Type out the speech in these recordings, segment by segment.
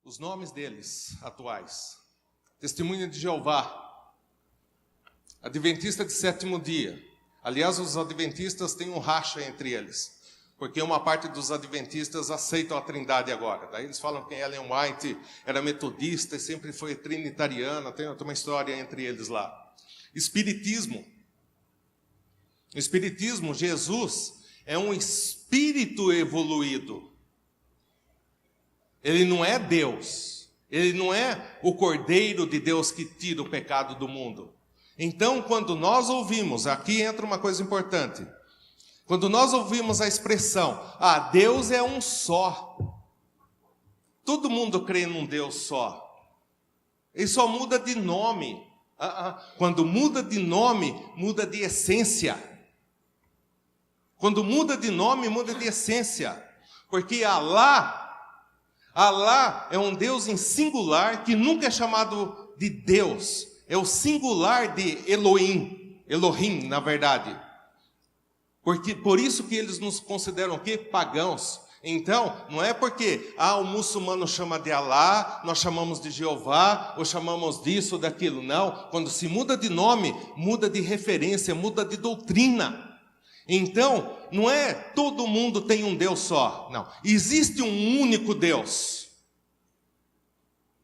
os nomes deles atuais: Testemunha de Jeová, Adventista de Sétimo Dia. Aliás, os adventistas têm um racha entre eles, porque uma parte dos adventistas aceitam a Trindade agora. Daí eles falam que Ellen White era metodista e sempre foi trinitariana, tem uma história entre eles lá. Espiritismo. No Espiritismo, Jesus é um espírito evoluído. Ele não é Deus. Ele não é o Cordeiro de Deus que tira o pecado do mundo. Então, quando nós ouvimos, aqui entra uma coisa importante. Quando nós ouvimos a expressão, Deus é um só. Todo mundo crê num Deus só. Ele só muda de nome. Quando muda de nome, muda de essência. Quando muda de nome, muda de essência. Porque Alá é um Deus em singular que nunca é chamado de Deus. É o singular de Elohim, na verdade. Porque, por isso que eles nos consideram o quê? Pagãos. Então, não é porque o muçulmano chama de Alá, nós chamamos de Jeová, ou chamamos disso ou daquilo. Não, quando se muda de nome, muda de referência, muda de doutrina. Então, não é todo mundo tem um Deus só. Não, existe um único Deus.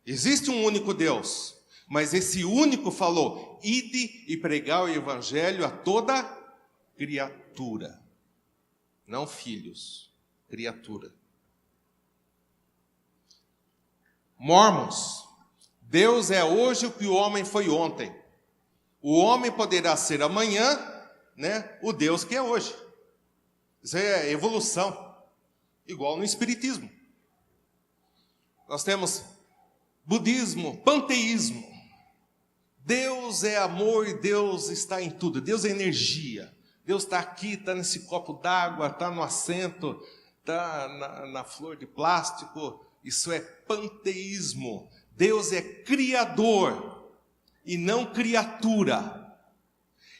Existe um único Deus. Mas esse único falou: ide e pregar o evangelho a toda criatura. Não filhos, criatura. Mormons. Deus é hoje o que o homem foi ontem. O homem poderá ser amanhã, o Deus que é hoje. Isso é evolução. Igual no Espiritismo. Nós temos budismo, panteísmo. Deus é amor e Deus está em tudo. Deus é energia. Deus está aqui, está nesse copo d'água, está no assento, está na flor de plástico. Isso é panteísmo. Deus é criador e não criatura.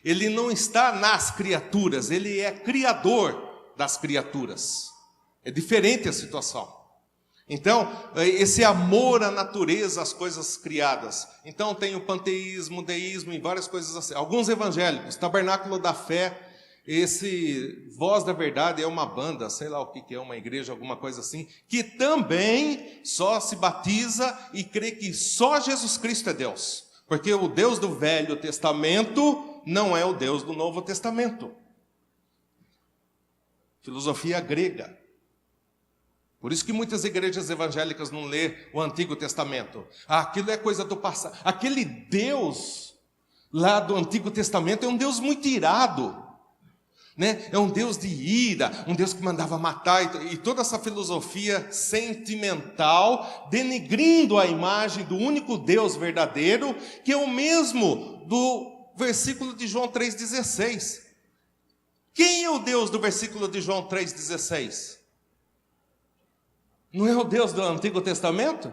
Ele não está nas criaturas, ele é criador das criaturas. É diferente a situação. Então, esse amor à natureza, às coisas criadas. Então tem o panteísmo, o deísmo e várias coisas assim. Alguns evangélicos, Tabernáculo da Fé, esse Voz da Verdade é uma banda, sei lá o que é, uma igreja, alguma coisa assim, que também só se batiza e crê que só Jesus Cristo é Deus. Porque o Deus do Velho Testamento não é o Deus do Novo Testamento. Filosofia grega. Por isso que muitas igrejas evangélicas não lêem o Antigo Testamento. Aquilo é coisa do passado. Aquele Deus lá do Antigo Testamento é um Deus muito irado. É um Deus de ira, um Deus que mandava matar. E toda essa filosofia sentimental, denegrindo a imagem do único Deus verdadeiro, que é o mesmo do versículo de João 3,16. Quem é o Deus do versículo de João 3,16? Não é o Deus do Antigo Testamento?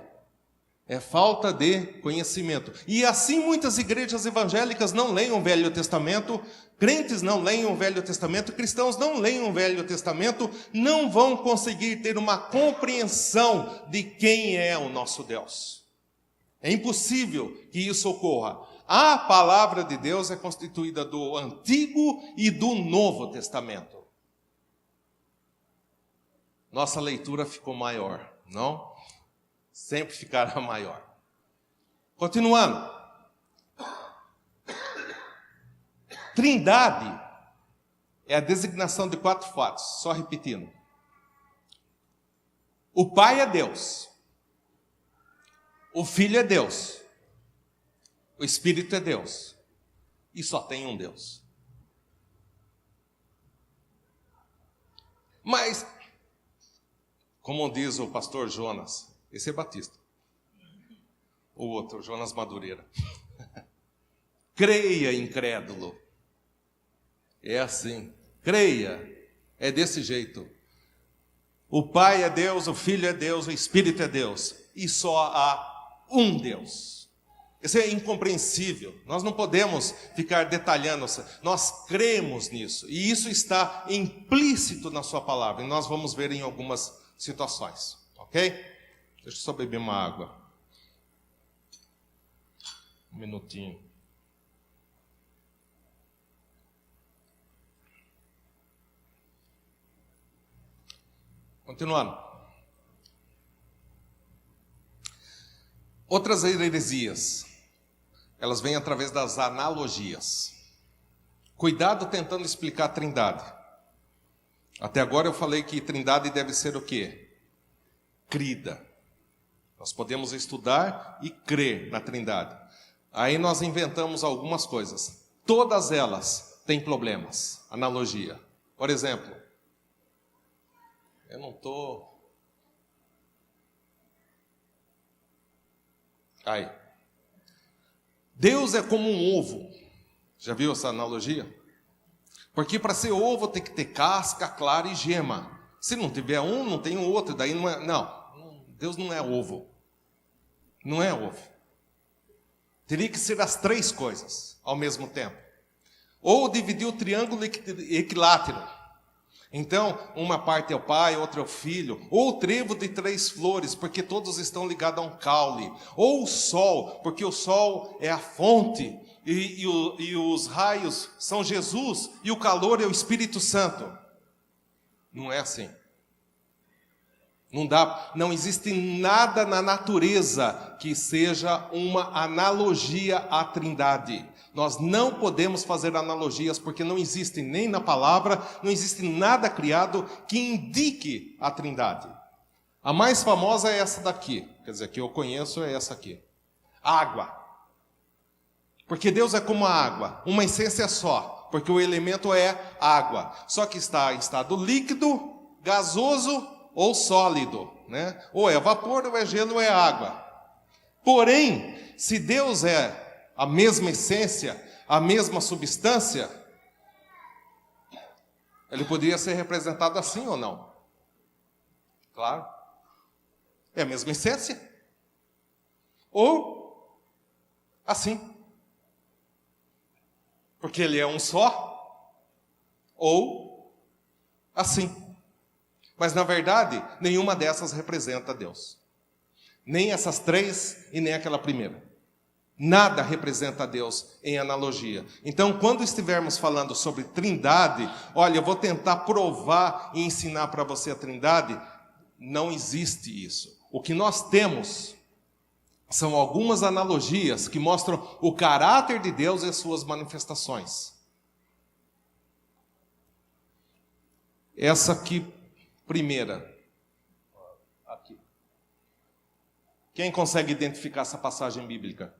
É falta de conhecimento. E assim muitas igrejas evangélicas não leem o Velho Testamento, crentes não leem o Velho Testamento, cristãos não leem o Velho Testamento, não vão conseguir ter uma compreensão de quem é o nosso Deus. É impossível que isso ocorra. A palavra de Deus é constituída do Antigo e do Novo Testamento. Nossa leitura ficou maior, não? Sempre ficará maior. Continuando. Trindade é a designação de 4 fatos, só repetindo. O Pai é Deus. O Filho é Deus. O Espírito é Deus. E só tem um Deus. Mas, como diz o pastor Jonas, esse é Batista. O outro, Jonas Madureira. Creia, incrédulo. É assim. Creia. É desse jeito. O Pai é Deus, o Filho é Deus, o Espírito é Deus. E só há um Deus. Isso é incompreensível. Nós não podemos ficar detalhando. Nós cremos nisso. E isso está implícito na sua palavra. E nós vamos ver em algumas situações. Ok? Deixa eu só beber uma água. Um minutinho. Continuando. Outras heresias, elas vêm através das analogias. Cuidado tentando explicar a Trindade. Até agora eu falei que Trindade deve ser o quê? Crida. Nós podemos estudar e crer na Trindade. Aí nós inventamos algumas coisas. Todas elas têm problemas. Analogia. Por exemplo, eu não estou... Aí. Deus é como um ovo. Já viu essa analogia? Porque para ser ovo tem que ter casca, clara e gema. Se não tiver um, não tem o outro. Daí não é... Não, Deus não é ovo. Não é ovo. Teria que ser as três coisas ao mesmo tempo. Ou dividir o triângulo equilátero. Então, uma parte é o pai, outra é o filho. Ou o trevo de três flores, porque todos estão ligados a um caule. Ou o sol, porque o sol é a fonte. E os raios são Jesus. E o calor é o Espírito Santo. Não é assim. Não dá, não existe nada na natureza que seja uma analogia à Trindade. Nós não podemos fazer analogias porque não existe nem na palavra, não existe nada criado que indique a Trindade. A mais famosa é essa daqui, quer dizer, que eu conheço é essa aqui. Água. Porque Deus é como a água, uma essência só, porque o elemento é água. Só que está em estado líquido, gasoso ou sólido, né? Ou é vapor, ou é gelo, ou é água. Porém, se Deus é a mesma essência, a mesma substância, ele poderia ser representado assim ou não? Claro. É a mesma essência. Ou assim. Porque ele é um só. Ou assim. Mas, na verdade, nenhuma dessas representa Deus. Nem essas três e nem aquela primeira. Nada representa Deus em analogia. Então, quando estivermos falando sobre Trindade, olha, eu vou tentar provar e ensinar para você a Trindade. Não existe isso. O que nós temos são algumas analogias que mostram o caráter de Deus e as suas manifestações. Essa aqui, primeira. Aqui. Quem consegue identificar essa passagem bíblica?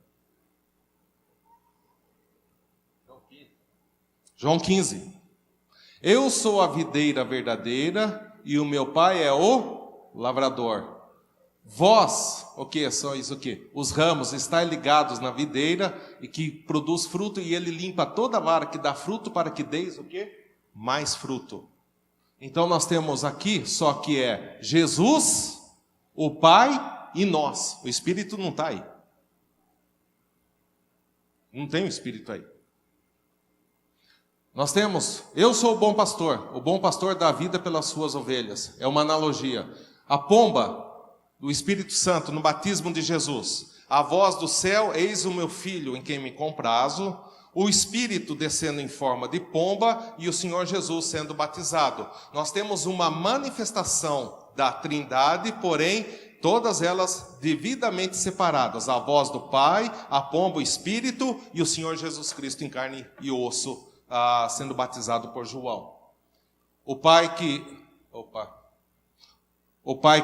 João 15. Eu sou a videira verdadeira e o meu pai é o lavrador. Vós, o que são isso aqui? Os ramos estáis ligados na videira e que produz fruto e ele limpa toda a vara que dá fruto para que deis o quê? Mais fruto. Então nós temos aqui só que é Jesus, o Pai e nós. O Espírito não está aí. Não tem o Espírito aí. Nós temos, eu sou o bom pastor dá a vida pelas suas ovelhas. É uma analogia. A pomba do Espírito Santo no batismo de Jesus. A voz do céu, eis o meu filho em quem me comprazo. O Espírito descendo em forma de pomba e o Senhor Jesus sendo batizado. Nós temos uma manifestação da Trindade, porém, todas elas devidamente separadas. A voz do Pai, a pomba, o Espírito e o Senhor Jesus Cristo em carne e osso, sendo batizado por João. O pai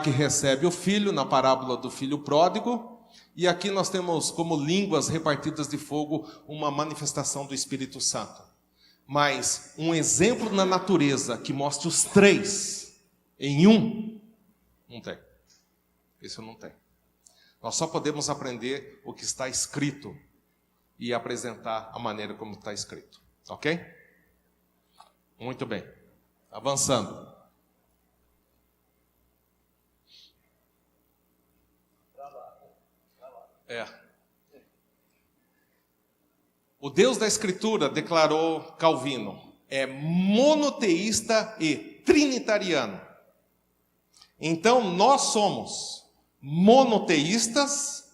que recebe o filho, na parábola do filho pródigo, e aqui nós temos como línguas repartidas de fogo uma manifestação do Espírito Santo. Mas um exemplo na natureza que mostre os três em um, não tem. Isso não tem. Nós só podemos aprender o que está escrito e apresentar a maneira como está escrito. Ok? Muito bem. Avançando. O Deus da Escritura, declarou Calvino, é monoteísta e trinitariano. Então nós somos monoteístas,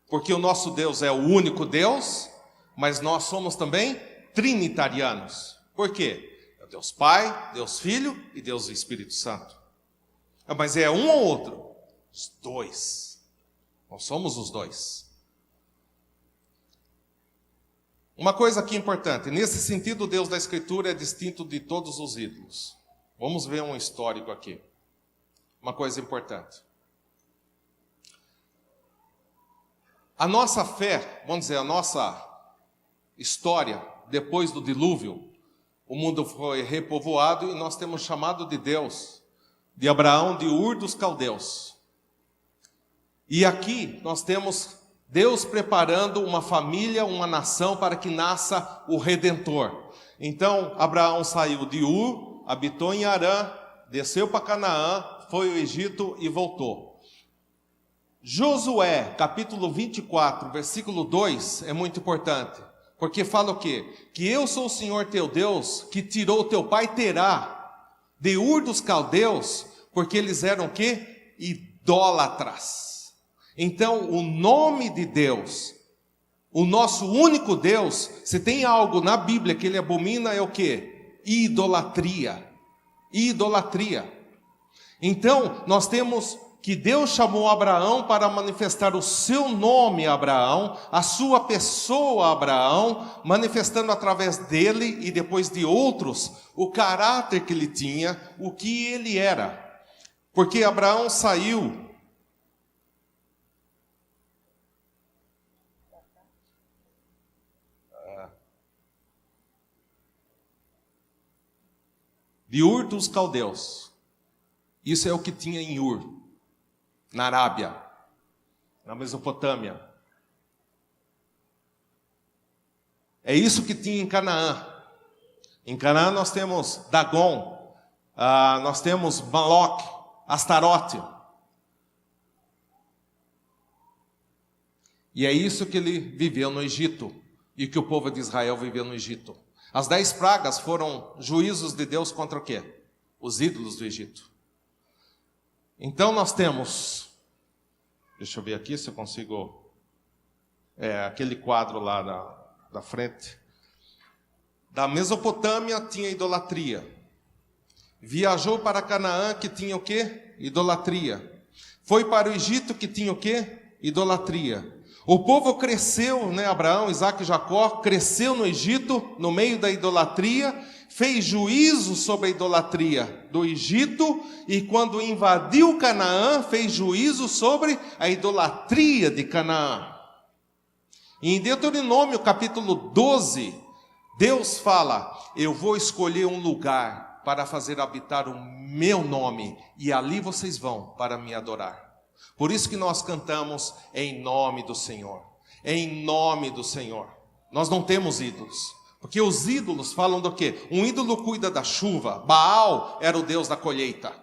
porque o nosso Deus é o único Deus, mas nós somos também trinitarianos. Por quê? É Deus Pai, Deus Filho e Deus Espírito Santo. Mas é um ou outro? Os dois. Nós somos os dois. Uma coisa aqui importante, nesse sentido o Deus da Escritura é distinto de todos os ídolos. Vamos ver um histórico aqui. Uma coisa importante. A nossa fé, vamos dizer, a nossa história, depois do dilúvio, o mundo foi repovoado e nós temos chamado de Deus, de Abraão, de Ur dos Caldeus. E aqui nós temos Deus preparando uma família, uma nação para que nasça o Redentor. Então, Abraão saiu de Ur, habitou em Harã, desceu para Canaã, foi ao Egito e voltou. Josué, capítulo 24, versículo 2, é muito importante. Porque fala o quê? Que eu sou o Senhor teu Deus, que tirou teu pai Terá, de Ur dos Caldeus, porque eles eram o quê? Idólatras. Então, o nome de Deus, o nosso único Deus, se tem algo na Bíblia que ele abomina, é o quê? Idolatria. Idolatria. Então, nós temos que Deus chamou Abraão para manifestar o seu nome a Abraão, a sua pessoa a Abraão, manifestando através dele e depois de outros, o caráter que ele tinha, o que ele era. Porque Abraão saiu de Ur dos Caldeus. Isso é o que tinha em Ur, na Arábia, na Mesopotâmia. É isso que tinha em Canaã. Em Canaã nós temos Dagon, nós temos Moloque, Astarote. E é isso que ele viveu no Egito, e que o povo de Israel viveu no Egito. As 10 pragas foram juízos de Deus contra o quê? Os ídolos do Egito. Então nós temos, deixa eu ver aqui se eu consigo, aquele quadro lá da frente. Da Mesopotâmia tinha idolatria. Viajou para Canaã, que tinha o quê? Idolatria. Foi para o Egito, que tinha o quê? Idolatria. O povo cresceu, Abraão, Isaac e Jacó, cresceu no Egito, no meio da idolatria, fez juízo sobre a idolatria do Egito, e quando invadiu Canaã, fez juízo sobre a idolatria de Canaã. E em Deuteronômio capítulo 12, Deus fala: eu vou escolher um lugar para fazer habitar o meu nome, e ali vocês vão para me adorar. Por isso que nós cantamos em nome do Senhor, em nome do Senhor. Nós não temos ídolos, porque os ídolos falam do quê? Um ídolo cuida da chuva, Baal era o deus da colheita,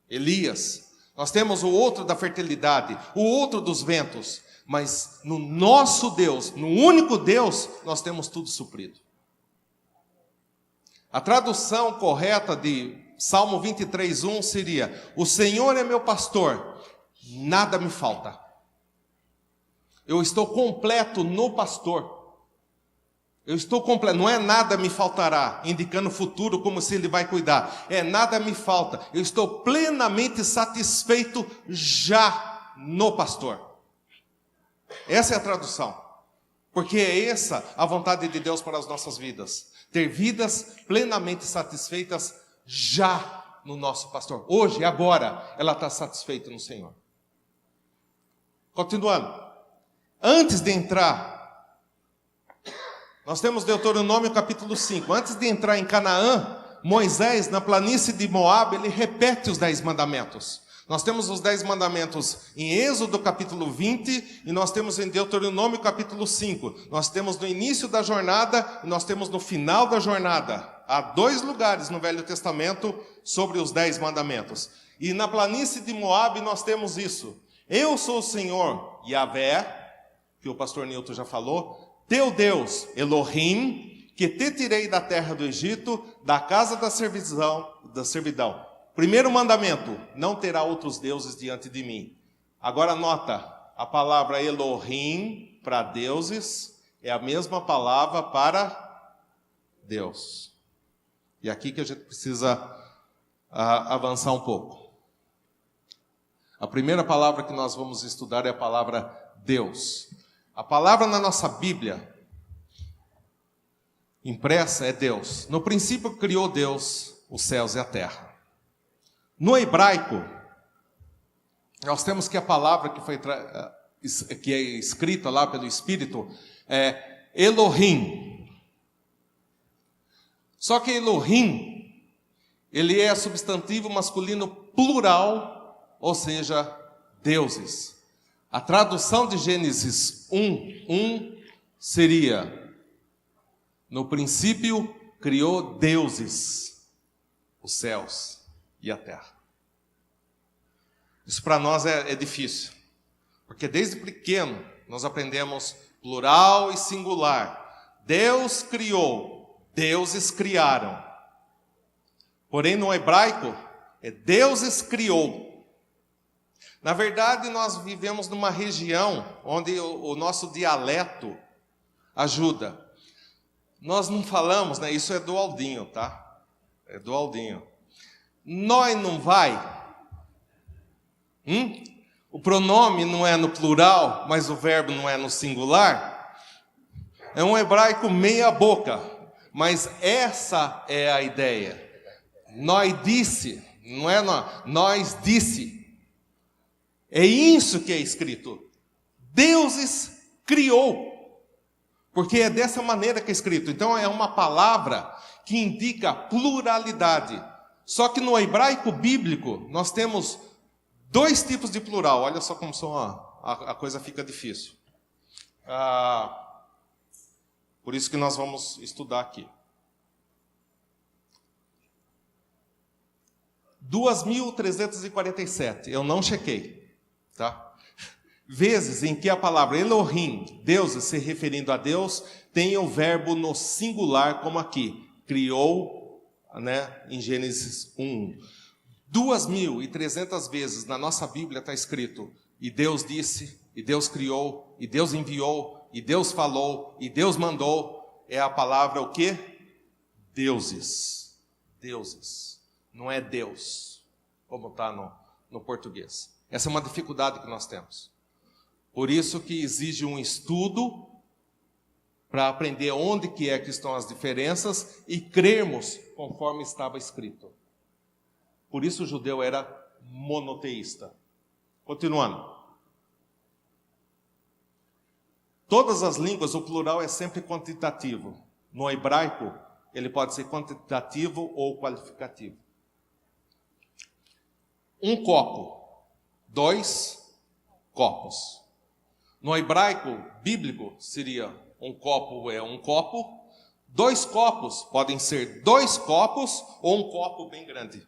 Elias. Nós temos o outro da fertilidade, o outro dos ventos, mas no nosso Deus, no único Deus, nós temos tudo suprido. A tradução correta de Salmo 23:1 seria: o Senhor é meu pastor, nada me falta. Eu estou completo no pastor. Eu estou completo, não é nada me faltará, indicando o futuro como se ele vai cuidar. É nada me falta. Eu estou plenamente satisfeito já no pastor. Essa é a tradução. Porque é essa a vontade de Deus para as nossas vidas. Ter vidas plenamente satisfeitas já no nosso pastor. Hoje, agora, ela está satisfeita no Senhor. Continuando. Antes de entrar, nós temos Deuteronômio capítulo 5. Antes de entrar em Canaã, Moisés, na planície de Moabe, ele repete os 10 mandamentos. Nós temos os 10 mandamentos em Êxodo capítulo 20 e nós temos em Deuteronômio capítulo 5. Nós temos no início da jornada e nós temos no final da jornada. Há 2 lugares no Velho Testamento sobre os 10 mandamentos. E na planície de Moabe nós temos isso. Eu sou o Senhor, Yahvé, que o pastor Nilton já falou, teu Deus, Elohim, que te tirei da terra do Egito, da casa da servidão. Primeiro mandamento: não terá outros deuses diante de mim. Agora nota, a palavra Elohim para deuses é a mesma palavra para Deus. E aqui que a gente precisa avançar um pouco. A primeira palavra que nós vamos estudar é a palavra Deus. A palavra na nossa Bíblia impressa é Deus. No princípio criou Deus os céus e a terra. No hebraico, nós temos que a palavra que é escrita lá pelo Espírito é Elohim. Só que Elohim, ele é substantivo masculino plural, ou seja, deuses. A tradução de Gênesis 1 seria: no princípio criou deuses, os céus e a terra. Isso para nós é difícil, porque desde pequeno nós aprendemos plural e singular. Deus criou, deuses criaram. Porém, no hebraico, é deuses criou. Na verdade, nós vivemos numa região onde o nosso dialeto ajuda. Nós não falamos, né? Isso é do Aldinho, tá? É do Aldinho. Nós não vai. O pronome não é no plural, mas o verbo não é no singular. É um hebraico meia boca, mas essa é a ideia. Nós disse, não é nós disse. É isso que é escrito. Deuses criou. Porque é dessa maneira que é escrito. Então é uma palavra que indica pluralidade. Só que no hebraico bíblico nós temos dois tipos de plural. Olha só como a coisa fica difícil. Por isso que nós vamos estudar aqui. 2.347. Eu não chequei. Tá? Vezes em que a palavra Elohim, Deus, se referindo a Deus, tem o verbo no singular, como aqui. Criou, né, em Gênesis 1. 2.300 vezes na nossa Bíblia está escrito: e Deus disse, e Deus criou, e Deus enviou, e Deus falou, e Deus mandou. É a palavra o quê? Deuses. Deuses. Não é Deus, como está no português. Essa é uma dificuldade que nós temos. Por isso que exige um estudo para aprender onde que estão as diferenças e crermos conforme estava escrito. Por isso o judeu era monoteísta. Continuando. Todas as línguas, o plural é sempre quantitativo. No hebraico, ele pode ser quantitativo ou qualificativo. Um copo, 2 copos. No hebraico bíblico seria um copo é um copo. 2 copos podem ser 2 copos ou um copo bem grande.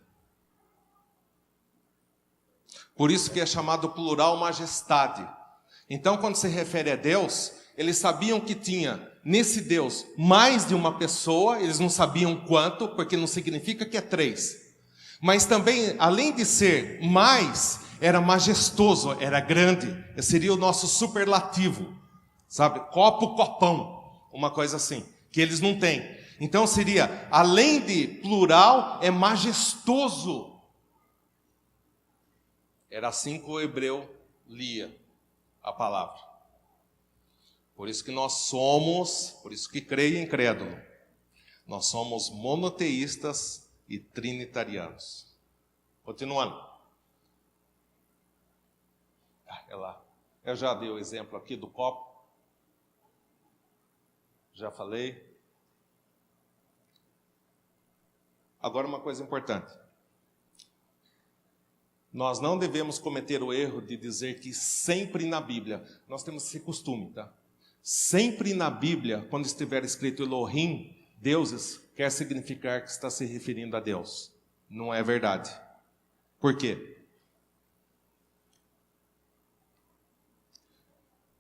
Por isso que é chamado plural majestade. Então, quando se refere a Deus, eles sabiam que tinha nesse Deus mais de uma pessoa, eles não sabiam quanto, porque não significa que é 3. Mas também, além de ser mais, era majestoso, era grande. Seria o nosso superlativo, sabe? Copo, copão, uma coisa assim, que eles não têm. Então seria, além de plural, é majestoso. Era assim que o hebreu lia a palavra. Por isso que nós somos, por isso que creio em incrédulo, nós somos monoteístas e trinitarianos. Continuando. É lá. Eu já dei o exemplo aqui do copo. Já falei. Agora uma coisa importante. Nós não devemos cometer o erro de dizer que sempre na Bíblia, nós temos esse costume, tá? Sempre na Bíblia, quando estiver escrito Elohim, deuses, quer significar que está se referindo a Deus. Não é verdade. Por quê?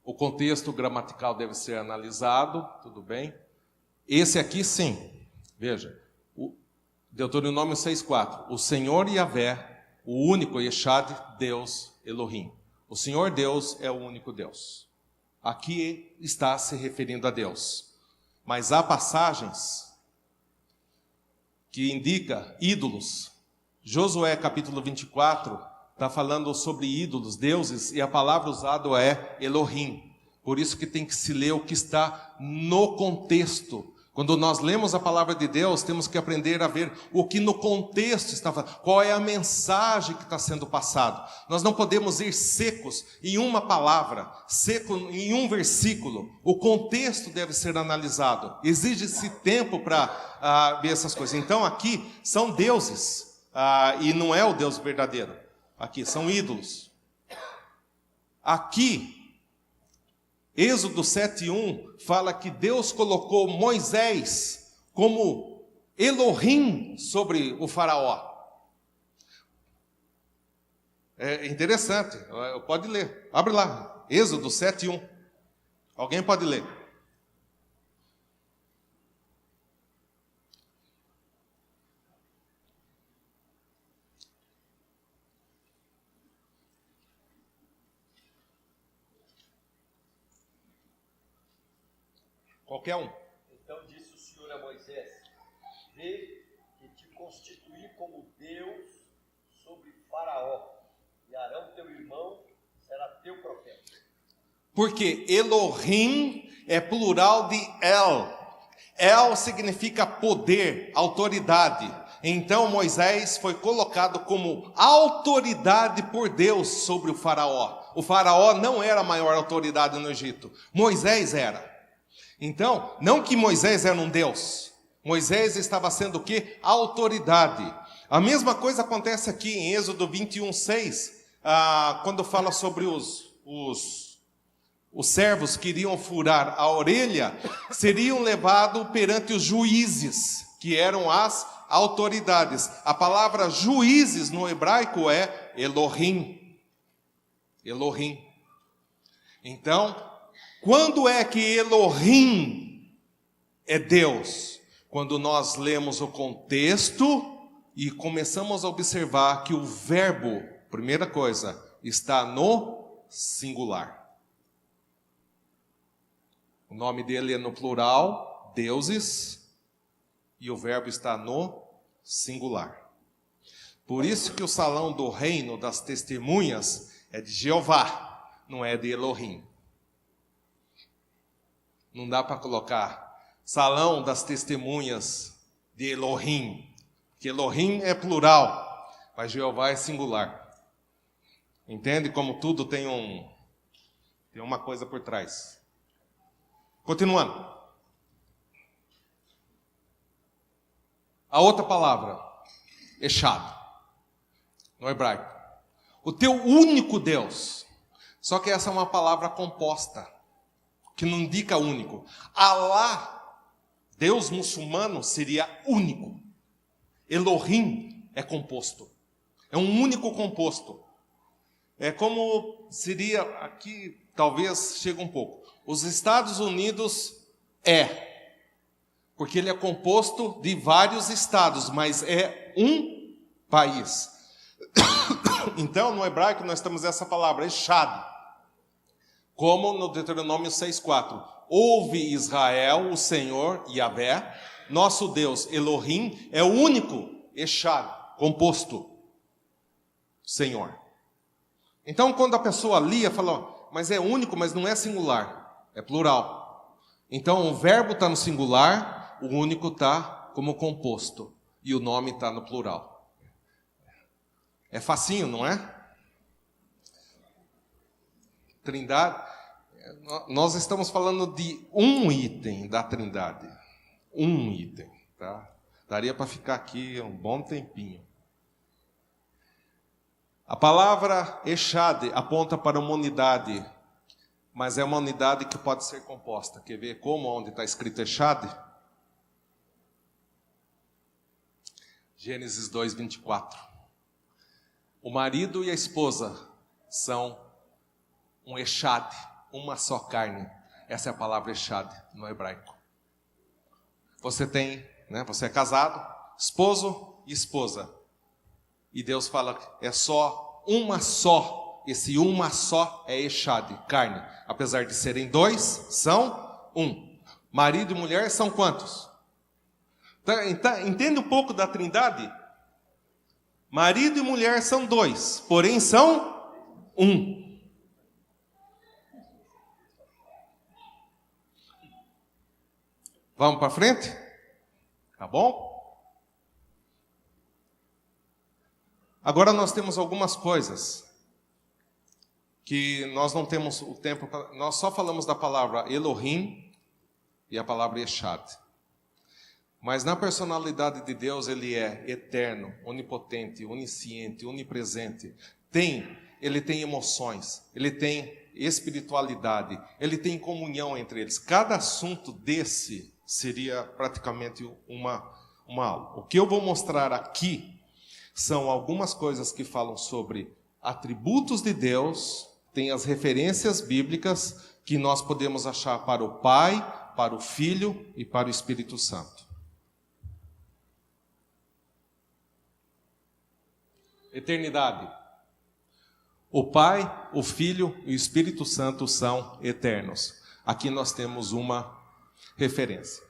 O contexto gramatical deve ser analisado, tudo bem? Esse aqui sim, veja, Deuteronômio 6,4, o Senhor Yahvé, o único Echad, Deus, Elohim. O Senhor Deus é o único Deus. Aqui está se referindo a Deus. Mas há passagens que indicam ídolos. Josué capítulo 24 está falando sobre ídolos, deuses, e a palavra usada é Elohim. Por isso que tem que se ler o que está no contexto. Quando nós lemos a palavra de Deus, temos que aprender a ver o que no contexto está falando, qual é a mensagem que está sendo passada. Nós não podemos ir secos em uma palavra, seco em um versículo. O contexto deve ser analisado. Exige-se tempo para ver essas coisas. Então aqui são deuses, e não é o Deus verdadeiro. Aqui são ídolos. Aqui, Êxodo 7:1 fala que Deus colocou Moisés como Elohim sobre o faraó. É interessante, pode ler, abre lá, Êxodo 7:1. Alguém pode ler? Qualquer um. Então disse o Senhor a Moisés: vê que te constituí como Deus sobre Faraó, e Arão teu irmão será teu profeta. Porque Elohim é plural de El. El significa poder, autoridade. Então Moisés foi colocado como autoridade por Deus sobre o faraó. O faraó não era a maior autoridade no Egito. Moisés era. Então, não que Moisés era um Deus. Moisés estava sendo o quê? Autoridade. A mesma coisa acontece aqui em Êxodo 21:6, quando fala sobre os servos que iriam furar a orelha, seriam levados perante os juízes, que eram as autoridades. A palavra juízes no hebraico é Elohim. Elohim. Então, quando é que Elohim é Deus? Quando nós lemos o contexto e começamos a observar que o verbo, primeira coisa, está no singular. O nome dele é no plural, deuses, e o verbo está no singular. Por isso que o salão do reino das testemunhas é de Jeová, não é de Elohim. Não dá para colocar salão das testemunhas de Elohim, porque Elohim é plural, mas Jeová é singular. Entende como tudo tem uma coisa por trás. Continuando. A outra palavra, Echad, no hebraico. O teu único Deus. Só que essa é uma palavra composta, que não indica único. Alá, Deus muçulmano, seria único. Elohim é composto. É um único composto. É como seria, aqui talvez chegue um pouco. Os Estados Unidos porque ele é composto de vários estados, mas é um país. Então, no hebraico nós temos essa palavra, Echad. Como no Deuteronômio 6:4. Ouve Israel, o Senhor, Yahvé, nosso Deus, Elohim, é o único, Echad, composto, Senhor. Então, quando a pessoa lia, falou, mas é único, mas não é singular, é plural. Então, o verbo está no singular, o único está como composto, e o nome está no plural. É facinho, não é? Trindade, nós estamos falando de um item da Trindade. Um item, tá? Daria para ficar aqui um bom tempinho. A palavra Echad aponta para uma unidade, mas é uma unidade que pode ser composta. Quer ver como, onde está escrito Echad? Gênesis 2:24. O marido e a esposa são um Echad, uma só carne. Essa é a palavra Echad no hebraico. Você tem, você é casado, esposo e esposa. E Deus fala, é só uma só esse uma só é Echad, carne. Apesar de serem dois, são um. Marido e mulher são quantos? Entende um pouco da Trindade? Marido e mulher são dois, porém são um. Vamos para frente? Tá bom? Agora nós temos algumas coisas que nós não temos o tempo para... Nós só falamos da palavra Elohim e a palavra Echad. Mas na personalidade de Deus ele é eterno, onipotente, onisciente, onipresente. Ele tem emoções, ele tem espiritualidade, ele tem comunhão entre eles. Cada assunto desse seria praticamente uma aula. O que eu vou mostrar aqui são algumas coisas que falam sobre atributos de Deus, tem as referências bíblicas que nós podemos achar para o Pai, para o Filho e para o Espírito Santo. Eternidade. O Pai, o Filho e o Espírito Santo são eternos. Aqui nós temos uma referência.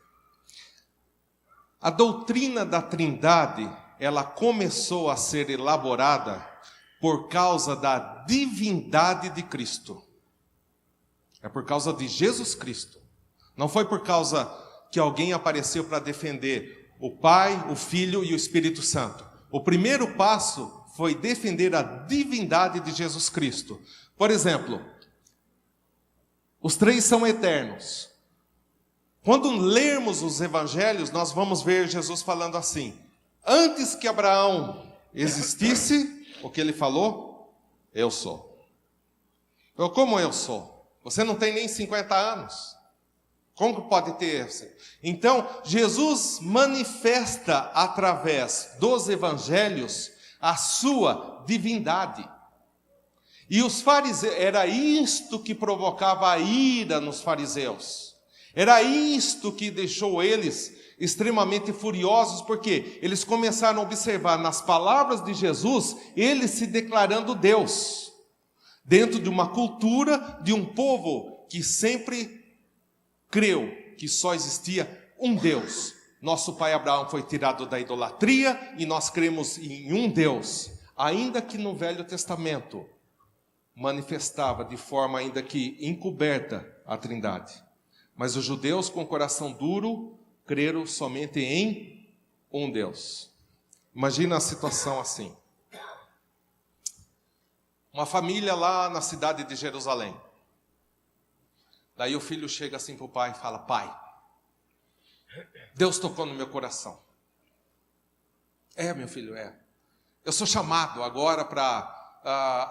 A doutrina da Trindade, ela começou a ser elaborada por causa da divindade de Cristo. É por causa de Jesus Cristo. Não foi por causa que alguém apareceu para defender o Pai, o Filho e o Espírito Santo. O primeiro passo foi defender a divindade de Jesus Cristo. Por exemplo, os três são eternos. Quando lermos os evangelhos, nós vamos ver Jesus falando assim: antes que Abraão existisse, o que ele falou? Eu sou. Como eu sou? Você não tem nem 50 anos. Como que pode ter isso? Então, Jesus manifesta através dos evangelhos a sua divindade. E os fariseus, era isto que provocava a ira nos fariseus. Era isto que deixou eles extremamente furiosos, porque eles começaram a observar nas palavras de Jesus, ele se declarando Deus, dentro de uma cultura de um povo que sempre creu que só existia um Deus. Nosso pai Abraão foi tirado da idolatria e nós cremos em um Deus, ainda que no Velho Testamento manifestava de forma ainda que encoberta a Trindade. Mas os judeus com coração duro creram somente em um Deus. Imagina a situação assim. Uma família lá na cidade de Jerusalém. Daí o filho chega assim para o pai e fala: pai, Deus tocou no meu coração. Meu filho, eu sou chamado agora para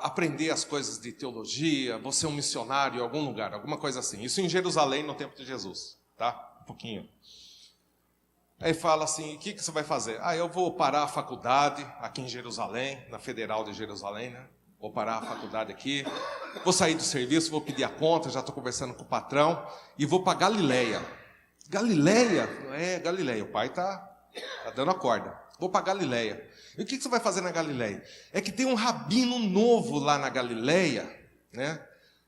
aprender as coisas de teologia, vou ser um missionário em algum lugar, alguma coisa assim. Isso em Jerusalém no tempo de Jesus, tá? Um pouquinho. Aí fala assim: o que você vai fazer? Eu vou parar a faculdade aqui em Jerusalém, na Federal de Jerusalém, né? Vou parar a faculdade aqui, vou sair do serviço, vou pedir a conta, já estou conversando com o patrão, e vou para Galileia. Galileia? Galileia, o pai está dando a corda. Vou para Galileia. E o que você vai fazer na Galileia? É que tem um rabino novo lá na Galileia, né?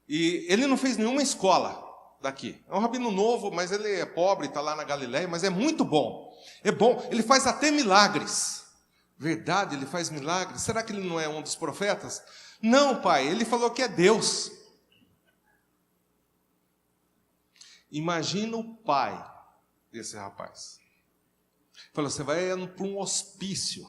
E ele não fez nenhuma escola daqui. É um rabino novo, mas ele é pobre, está lá na Galileia, mas é muito bom. É bom, ele faz até milagres. Verdade, ele faz milagres. Será que ele não é um dos profetas? Não, pai, ele falou que é Deus. Imagina o pai desse rapaz. Falou: você vai para um hospício.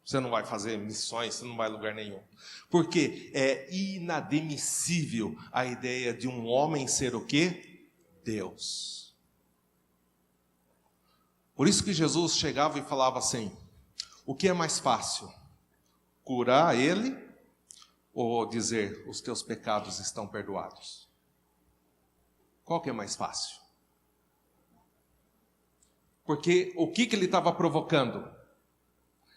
Você não vai fazer missões, você não vai a lugar nenhum. Porque é inadmissível a ideia de um homem ser o quê? Deus. Por isso que Jesus chegava e falava assim: o que é mais fácil? Curar ele ou dizer: os teus pecados estão perdoados? Qual que é mais fácil? Porque o que ele estava provocando?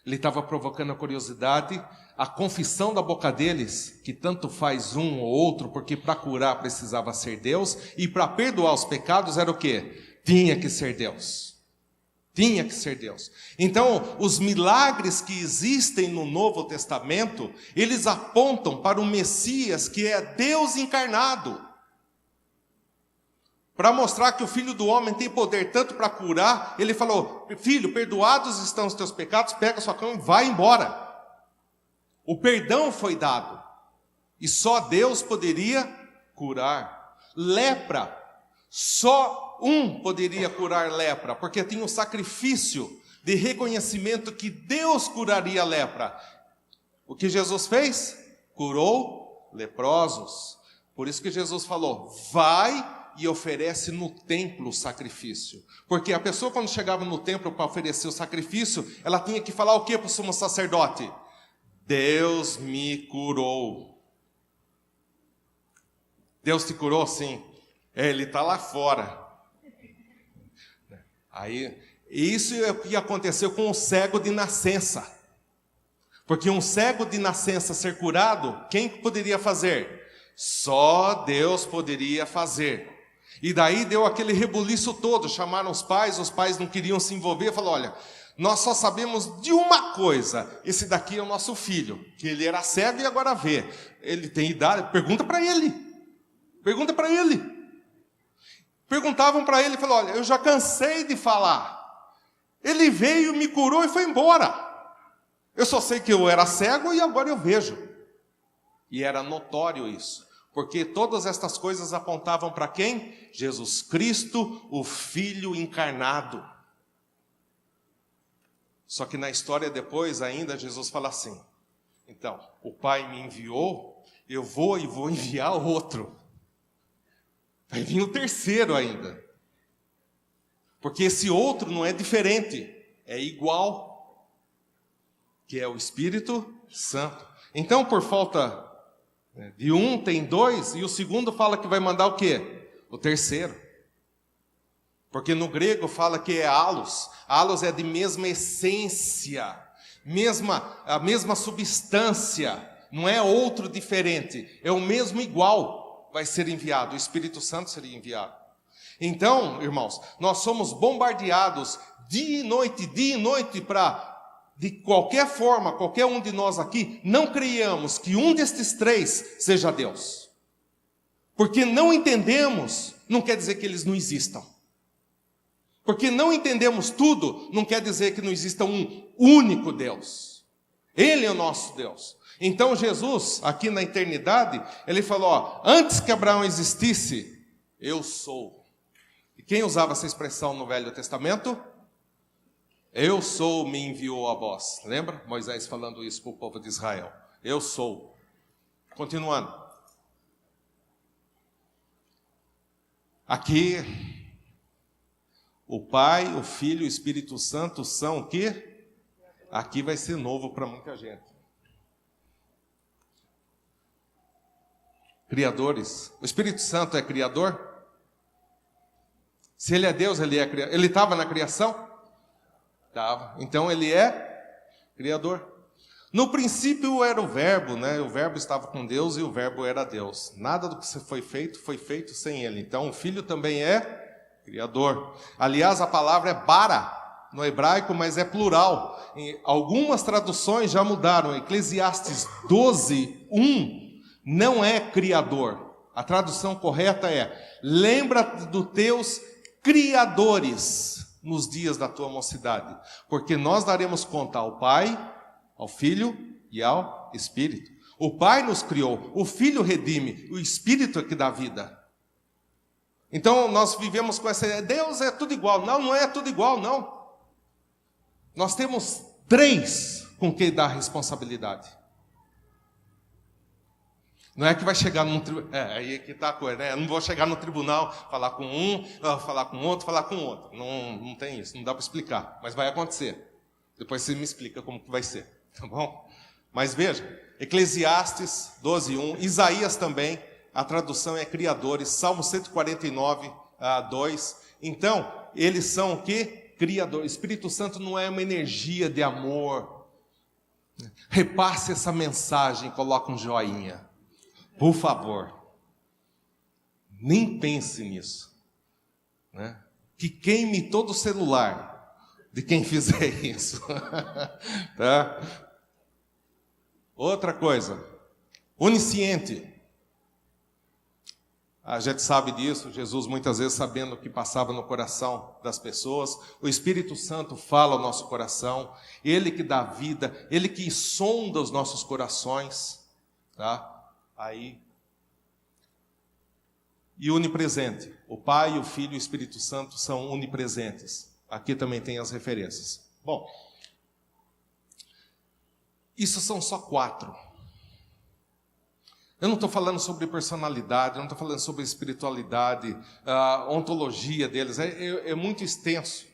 Ele estava provocando a curiosidade, a confissão da boca deles, que tanto faz um ou outro, porque para curar precisava ser Deus, e para perdoar os pecados era o quê? Tinha que ser Deus. Tinha que ser Deus. Então, os milagres que existem no Novo Testamento, eles apontam para o Messias, que é Deus encarnado. Para mostrar que o Filho do Homem tem poder tanto para curar, ele falou: filho, perdoados estão os teus pecados, pega a sua cama e vai embora. O perdão foi dado. E só Deus poderia curar. Lepra, só um poderia curar lepra, porque tinha um sacrifício de reconhecimento que Deus curaria a lepra. O que Jesus fez? Curou leprosos. Por isso que Jesus falou: vai e oferece no templo o sacrifício. Porque a pessoa, quando chegava no templo para oferecer o sacrifício, ela tinha que falar o que para o sumo sacerdote? Deus me curou. Deus te curou? Sim. Ele está lá fora. Aí, isso é o que aconteceu com o cego de nascença. Porque um cego de nascença ser curado, quem poderia fazer? Só Deus poderia fazer. E daí deu aquele rebuliço todo, chamaram os pais não queriam se envolver, falaram: olha, nós só sabemos de uma coisa, esse daqui é o nosso filho, que ele era cego e agora vê. Ele tem idade, pergunta para ele. Perguntavam para ele, falaram: olha, eu já cansei de falar. Ele veio, me curou e foi embora. Eu só sei que eu era cego e agora eu vejo. E era notório isso. Porque todas estas coisas apontavam para quem? Jesus Cristo, o Filho encarnado. Só que na história depois ainda Jesus fala assim: então, o Pai me enviou, eu vou e vou enviar outro. Vai vir o terceiro ainda. Porque esse outro não é diferente, é igual, que é o Espírito Santo. Então, por falta de um, tem dois, e o segundo fala que vai mandar o quê? O terceiro. Porque no grego fala que é halos. Halos é de mesma essência, a mesma substância. Não é outro diferente, é o mesmo igual. Vai ser enviado, o Espírito Santo seria enviado. Então, irmãos, nós somos bombardeados dia e noite para, de qualquer forma, qualquer um de nós aqui, não creiamos que um destes três seja Deus. Porque não entendemos, não quer dizer que eles não existam. Porque não entendemos tudo, não quer dizer que não exista um único Deus. Ele é o nosso Deus. Então Jesus, aqui na eternidade, ele falou: antes que Abraão existisse, eu sou. E quem usava essa expressão no Velho Testamento? Eu sou, me enviou a vós. Lembra? Moisés falando isso para o povo de Israel. Eu sou. Continuando. Aqui, o Pai, o Filho e o Espírito Santo são o quê? Aqui vai ser novo para muita gente. Criadores. O Espírito Santo é criador? Se ele é Deus, ele é criador. Ele estava na criação? Estava. Então ele é criador. No princípio era o Verbo, né? O Verbo estava com Deus e o Verbo era Deus. Nada do que foi feito sem ele. Então o Filho também é criador. Aliás, a palavra é bara no hebraico, mas é plural. Algumas traduções já mudaram. Eclesiastes 12:1 não é criador. A tradução correta é: lembra dos teus criadores nos dias da tua mocidade, porque nós daremos conta ao Pai, ao Filho e ao Espírito. O Pai nos criou, o Filho redime, o Espírito é que dá vida. Então nós vivemos com essa ideia: Deus é tudo igual. Não, não é tudo igual, não. Nós temos três com quem dar responsabilidade. Não é que vai chegar num tribunal, aí que está a coisa, né? Eu não vou chegar no tribunal, falar com um, falar com outro, falar com outro. Não tem isso, não dá para explicar, mas vai acontecer. Depois você me explica como que vai ser, tá bom? Mas veja, Eclesiastes 12:1, Isaías também, a tradução é criadores, Salmo 149:2. Então, eles são o quê? Criadores. Espírito Santo não é uma energia de amor. Repasse essa mensagem, coloca um joinha. Por favor, nem pense nisso, né? Que queime todo o celular, de quem fizer isso. Tá? Outra coisa, onisciente. A gente sabe disso, Jesus muitas vezes sabendo o que passava no coração das pessoas. O Espírito Santo fala ao nosso coração, Ele que dá vida, Ele que sonda os nossos corações. Tá? Aí. E onipresente. O Pai, o Filho e o Espírito Santo são onipresentes. Aqui também tem as referências. Bom, isso são só 4. Eu não estou falando sobre personalidade, eu não estou falando sobre espiritualidade, a ontologia deles, é muito extenso.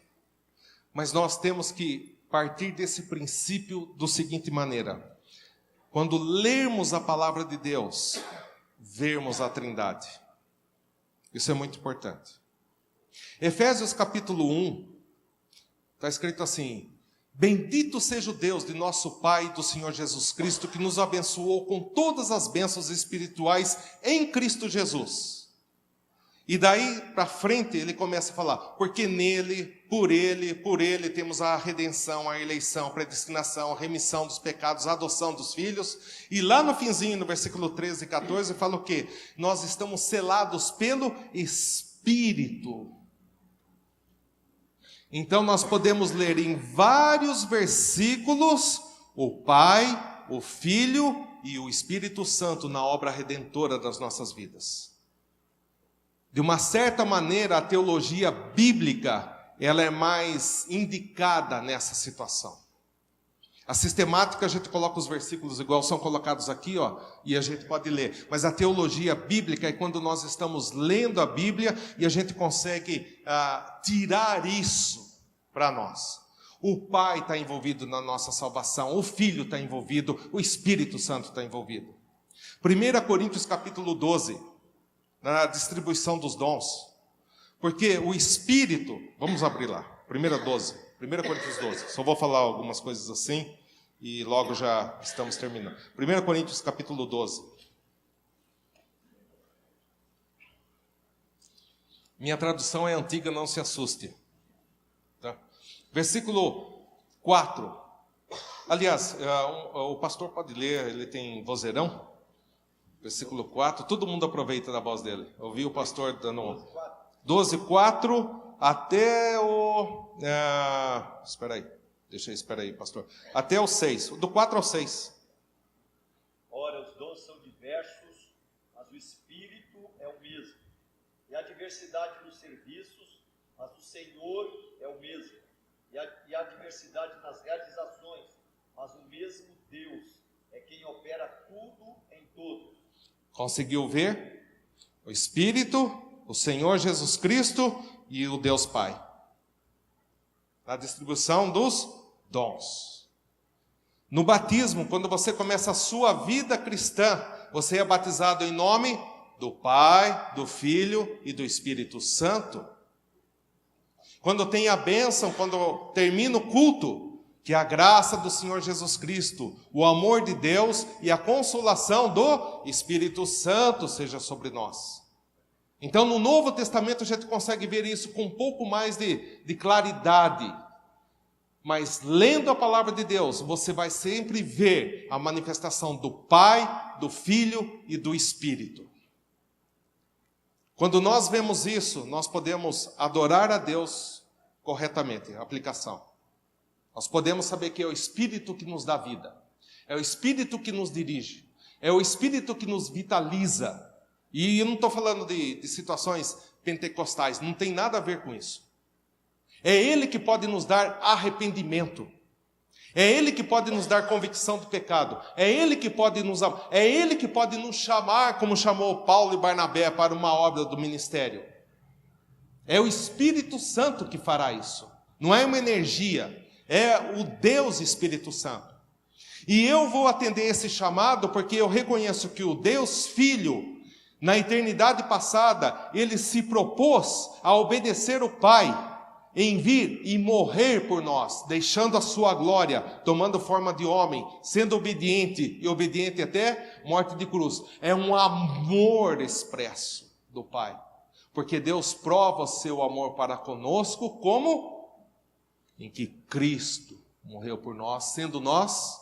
Mas nós temos que partir desse princípio da seguinte maneira. Quando lermos a palavra de Deus, vermos a Trindade. Isso é muito importante. Efésios capítulo 1, está escrito assim: bendito seja o Deus de nosso Pai e do Senhor Jesus Cristo, que nos abençoou com todas as bênçãos espirituais em Cristo Jesus. E daí para frente ele começa a falar, porque nele, por ele temos a redenção, a eleição, a predestinação, a remissão dos pecados, a adoção dos filhos. E lá no finzinho, no versículo 13 e 14, fala o quê? Nós estamos selados pelo Espírito. Então nós podemos ler em vários versículos o Pai, o Filho e o Espírito Santo na obra redentora das nossas vidas. De uma certa maneira, a teologia bíblica, ela é mais indicada nessa situação. A sistemática, a gente coloca os versículos igual são colocados aqui, ó, e a gente pode ler. Mas a teologia bíblica é quando nós estamos lendo a Bíblia e a gente consegue tirar isso para nós. O Pai está envolvido na nossa salvação, o Filho está envolvido, o Espírito Santo está envolvido. 1 Coríntios capítulo 12, na distribuição dos dons. Porque o Espírito, vamos abrir lá, 1 Coríntios 12, só vou falar algumas coisas assim e logo já estamos terminando. 1 Coríntios capítulo 12. Minha tradução é antiga, não se assuste. Tá? Versículo 4. Aliás, o pastor pode ler, ele tem vozeirão. Versículo 4, todo mundo aproveita da voz dele. Ouvi o pastor dando 12, 4 até o... espera aí, pastor. Até o 6, do 4 ao 6. Ora, os dons são diversos, mas o Espírito é o mesmo. E há diversidade nos serviços, mas o Senhor é o mesmo. E há diversidade nas realizações, mas o mesmo Deus é quem opera tudo em todos. Conseguiu ver? O Espírito, o Senhor Jesus Cristo e o Deus Pai. Na distribuição dos dons. No batismo, quando você começa a sua vida cristã, você é batizado em nome do Pai, do Filho e do Espírito Santo. Quando tem a bênção, quando termina o culto, que a graça do Senhor Jesus Cristo, o amor de Deus e a consolação do Espírito Santo seja sobre nós. Então, no Novo Testamento, a gente consegue ver isso com um pouco mais de claridade. Mas, lendo a palavra de Deus, você vai sempre ver a manifestação do Pai, do Filho e do Espírito. Quando nós vemos isso, nós podemos adorar a Deus corretamente. Aplicação. Nós podemos saber que é o Espírito que nos dá vida. É o Espírito que nos dirige. É o Espírito que nos vitaliza. E eu não estou falando de situações pentecostais. Não tem nada a ver com isso. É Ele que pode nos dar arrependimento. É Ele que pode nos dar convicção do pecado. É Ele que pode nos amar. É Ele que pode nos chamar, como chamou Paulo e Barnabé, para uma obra do ministério. É o Espírito Santo que fará isso. Não é uma energia. É o Deus Espírito Santo. E eu vou atender esse chamado porque eu reconheço que o Deus Filho, na eternidade passada, Ele se propôs a obedecer o Pai, em vir e morrer por nós, deixando a sua glória, tomando forma de homem, sendo obediente e obediente até morte de cruz. É um amor expresso do Pai. Porque Deus prova o seu amor para conosco como em que Cristo morreu por nós, sendo nós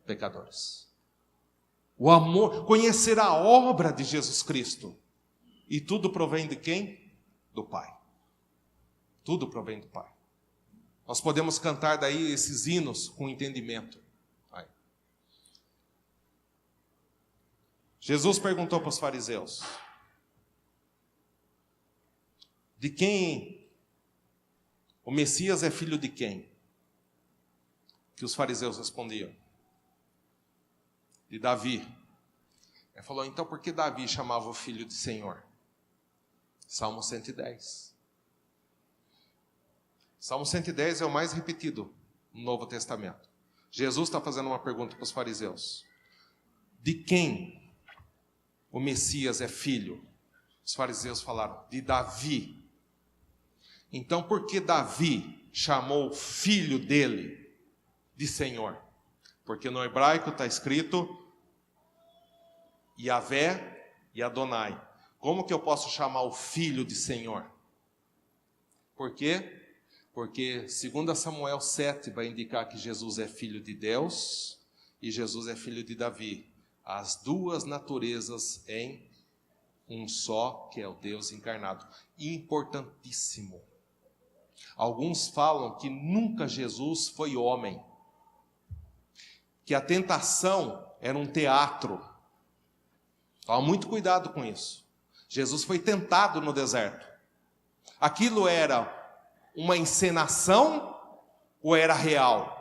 pecadores. O amor, conhecer a obra de Jesus Cristo. E tudo provém de quem? Do Pai. Tudo provém do Pai. Nós podemos cantar daí esses hinos com entendimento. Aí. Jesus perguntou para os fariseus: de quem o Messias é filho de quem? Que os fariseus respondiam: de Davi. Ele falou: então por que Davi chamava o filho de Senhor? Salmo 110. Salmo 110 é o mais repetido no Novo Testamento. Jesus está fazendo uma pergunta para os fariseus: de quem o Messias é filho? Os fariseus falaram: de Davi. Então por que Davi chamou o filho dele de Senhor? Porque no hebraico está escrito Yahvé e Adonai. Como que eu posso chamar o filho de Senhor? Por quê? Porque 2 Samuel 7 vai indicar que Jesus é filho de Deus e Jesus é filho de Davi. As duas naturezas em um só, que é o Deus encarnado. Importantíssimo. Alguns falam que nunca Jesus foi homem, que a tentação era um teatro. Toma muito cuidado com isso. Jesus foi tentado no deserto. Aquilo era uma encenação ou era real?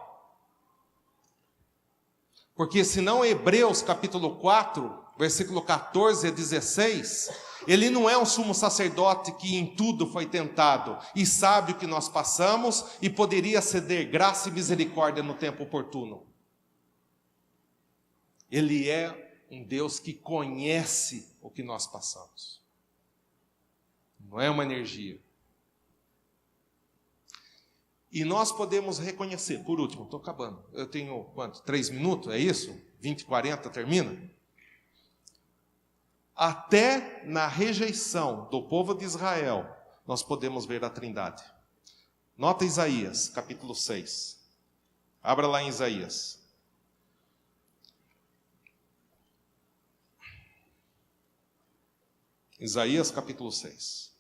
Porque senão Hebreus capítulo 4, versículo 14 a 16, ele não é um sumo sacerdote que em tudo foi tentado e sabe o que nós passamos e poderia ceder graça e misericórdia no tempo oportuno. Ele é um Deus que conhece o que nós passamos. Não é uma energia. E nós podemos reconhecer, por último, estou acabando, eu tenho quanto? 3 minutos, é isso? 20, 40, termina? Até na rejeição do povo de Israel, nós podemos ver a Trindade. Nota Isaías, capítulo 6. Abra lá em Isaías. Isaías capítulo 6.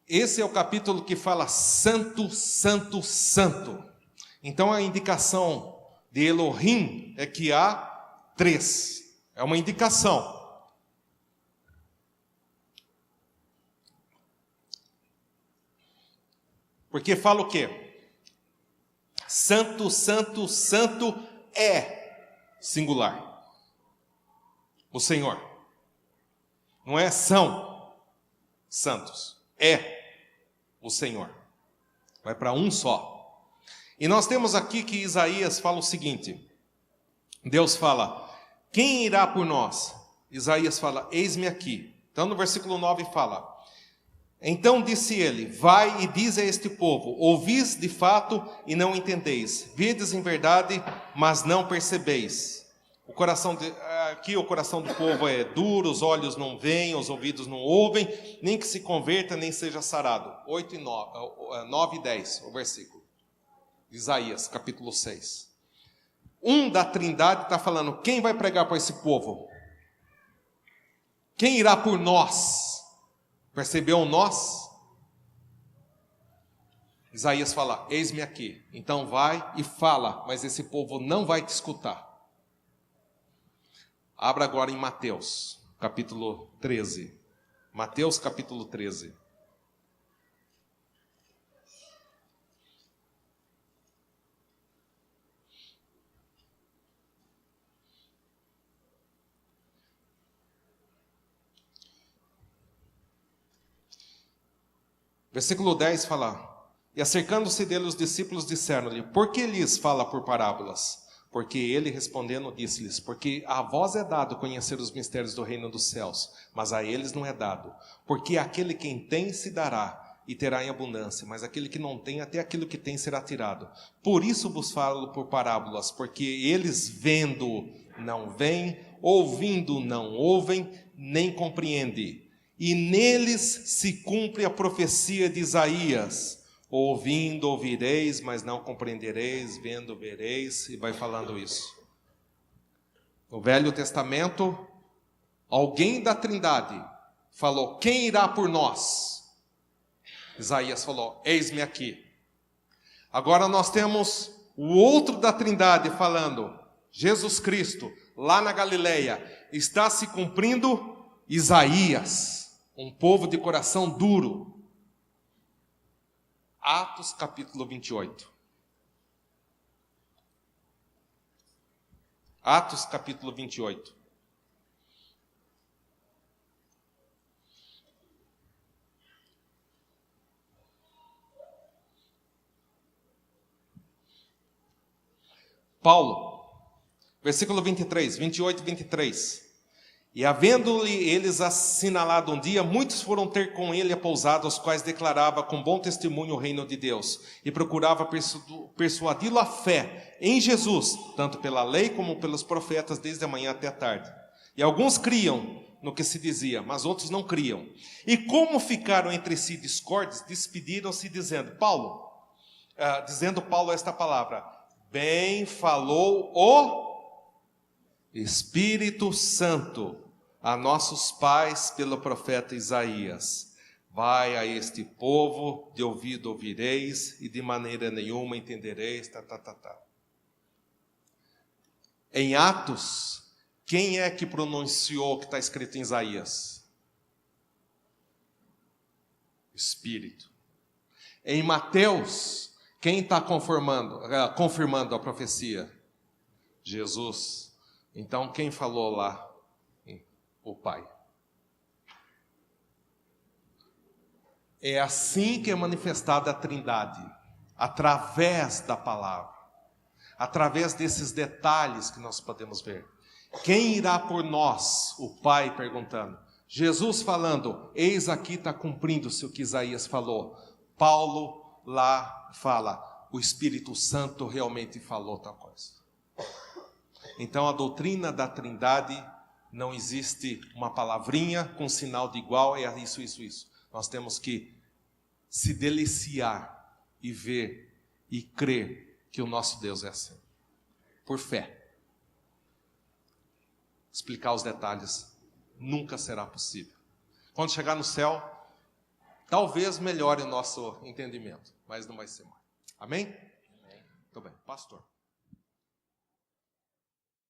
Esse é o capítulo que fala santo, santo, santo. Então a indicação de Elohim é que há 3. É uma indicação. Porque fala o quê? Santo, santo, santo é singular. O Senhor. Não é são santos. É o Senhor. Vai para um só. E nós temos aqui que Isaías fala o seguinte. Deus fala: quem irá por nós? Isaías fala: eis-me aqui. Então no versículo 9 fala: então disse ele: vai e diz a este povo, ouvis de fato e não entendeis, vedes em verdade, mas não percebeis. Aqui o coração do povo é duro, os olhos não veem, os ouvidos não ouvem, nem que se converta, nem seja sarado. 9 e 10, o versículo. Isaías, capítulo 6. Da Trindade está falando: quem vai pregar para esse povo? Quem irá por nós? Percebeu o nós? Isaías fala: eis-me aqui. Então vai e fala, mas esse povo não vai te escutar. Abra agora em Mateus, capítulo 13. Mateus, capítulo 13. Versículo 10 fala: e acercando-se dele os discípulos disseram-lhe: por que lhes fala por parábolas? Porque ele respondendo disse-lhes: porque a vós é dado conhecer os mistérios do reino dos céus, mas a eles não é dado. Porque aquele quem tem se dará e terá em abundância, mas aquele que não tem, até aquilo que tem será tirado. Por isso vos falo por parábolas, porque eles vendo não veem, ouvindo, não ouvem, nem compreendem. E neles se cumpre a profecia de Isaías: ouvindo, ouvireis, mas não compreendereis, vendo, vereis, e vai falando isso. No Velho Testamento, alguém da Trindade falou: quem irá por nós? Isaías falou: eis-me aqui. Agora nós temos o outro da Trindade falando: Jesus Cristo, lá na Galileia, está se cumprindo Isaías, um povo de coração duro. Atos capítulo 28. Atos capítulo 28. Paulo, versículo 23, 28 e 23. E havendo-lhe eles assinalado um dia, muitos foram ter com ele a pousada, os quais declarava com bom testemunho o reino de Deus, e procurava persuadi-lo à fé em Jesus, tanto pela lei como pelos profetas, desde a manhã até a tarde. E alguns criam no que se dizia, mas outros não criam. E como ficaram entre si discordes, despediram-se dizendo Paulo esta palavra: bem falou o Espírito Santo a nossos pais pelo profeta Isaías: vai a este povo, de ouvido ouvireis, e de maneira nenhuma entendereis. Em Atos, quem é que pronunciou o que está escrito em Isaías? Espírito. Em Mateus, quem está confirmando a profecia? Jesus. Então, quem falou lá? O Pai. É assim que é manifestada a Trindade, através da palavra, através desses detalhes que nós podemos ver. Quem irá por nós? O Pai perguntando. Jesus falando: eis aqui está cumprindo-se o que Isaías falou. Paulo lá fala: o Espírito Santo realmente falou tal coisa. Então a doutrina da Trindade não existe uma palavrinha com sinal de igual, é isso, isso, isso. Nós temos que se deliciar e ver e crer que o nosso Deus é assim. Por fé. Explicar os detalhes nunca será possível. Quando chegar no céu, talvez melhore o nosso entendimento, mas não vai ser mais. Amém? Amém. Muito bem. Pastor.